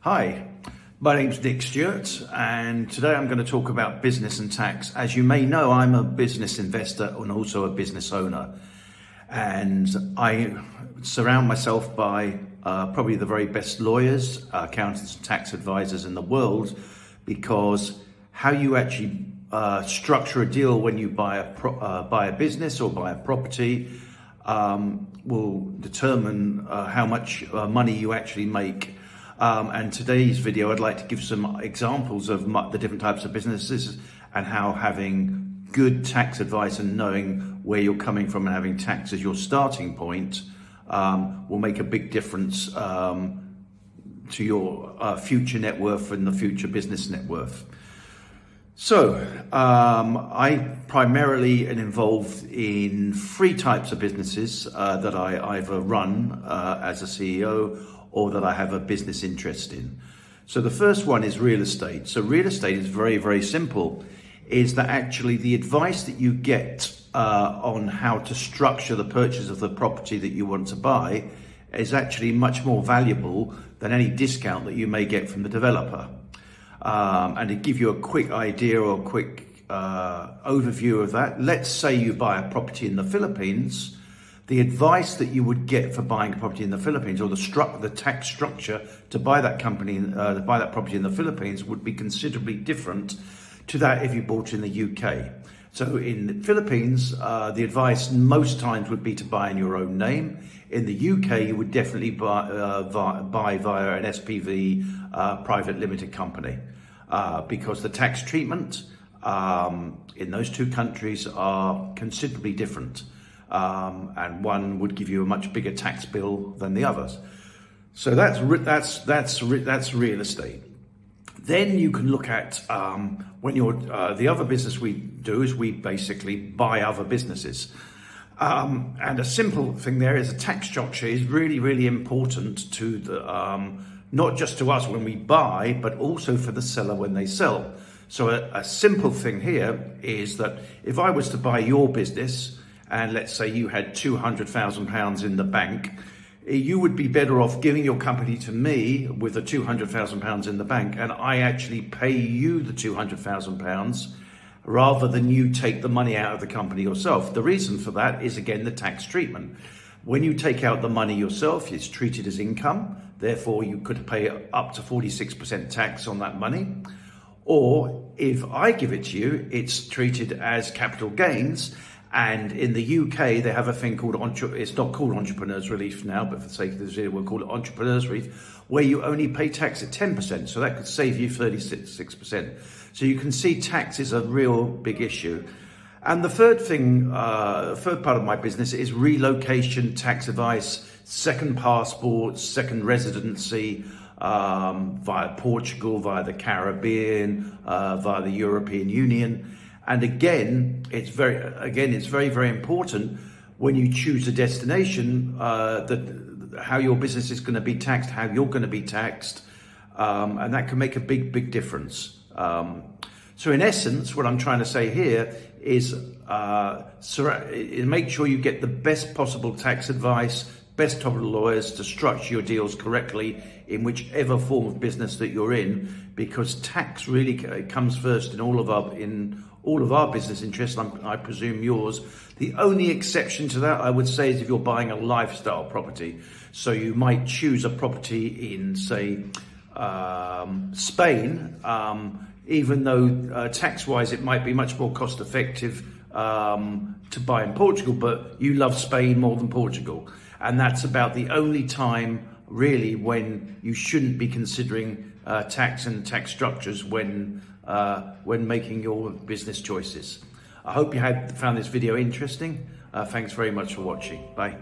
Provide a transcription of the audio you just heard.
Hi, my name's Nick Stewart, and today I'm going to talk about business and tax. As you may know, I'm a business investor and also a business owner, and I surround myself by probably the very best lawyers, accountants, and tax advisors in the world, because how you actually structure a deal when you buy a business or buy a property will determine how much money you actually make. And today's video, I'd like to give some examples of the different types of businesses and how having good tax advice and knowing where you're coming from and having tax as your starting point will make a big difference to your future net worth and the future business net worth. So I primarily am involved in three types of businesses that I either run as a CEO or that I have a business interest in. So the first one is real estate. So real estate is very, very simple, is that actually the advice that you get on how to structure the purchase of the property that you want to buy is actually much more valuable than any discount that you may get from the developer. And to give you a quick idea or a quick overview of that, let's say you buy a property in the Philippines. The advice that you would get for buying a property in the Philippines, or the tax structure to buy that property in the Philippines, would be considerably different to that if you bought in the UK. So in the Philippines, the advice most times would be to buy in your own name. In the UK, you would definitely buy via an SPV, private limited company, because the tax treatment in those two countries are considerably different. And one would give you a much bigger tax bill than the others. So that's real estate. Then you can look at when you're the other business we do is we basically buy other businesses. And a simple thing there is a tax structure is really, really important to the not just to us when we buy, but also for the seller when they sell. So a simple thing here is that if I was to buy your business, and let's say you had £200,000 in the bank, you would be better off giving your company to me with the £200,000 in the bank, and I actually pay you the £200,000 rather than you take the money out of the company yourself. The reason for that is, again, the tax treatment. When you take out the money yourself, it's treated as income. Therefore, you could pay up to 46% tax on that money. Or if I give it to you, it's treated as capital gains. And in the UK, they have a thing called, it's not called Entrepreneurs Relief now, but for the sake of this video, we'll call it Entrepreneurs Relief, where you only pay tax at 10%. So that could save you 36%. So you can see tax is a real big issue. And the third thing, third part of my business is relocation tax advice, second passports, second residency, via Portugal, via the Caribbean, via the European Union. And again, it's very, very important when you choose a destination that how your business is going to be taxed, how you're going to be taxed, and that can make a big difference. So in essence, what I'm trying to say here is make sure you get the best possible tax advice, best possible lawyers to structure your deals correctly in whichever form of business that you're in, because tax really comes first in all of our business interests, I presume yours. The only exception to that, I would say, is if you're buying a lifestyle property. So you might choose a property in, say, Spain, even though tax-wise it might be much more cost-effective to buy in Portugal, but you love Spain more than Portugal. And that's about the only time, really, when you shouldn't be considering tax and tax structures when making your business choices. I hope you found this video interesting. Thanks very much for watching. Bye.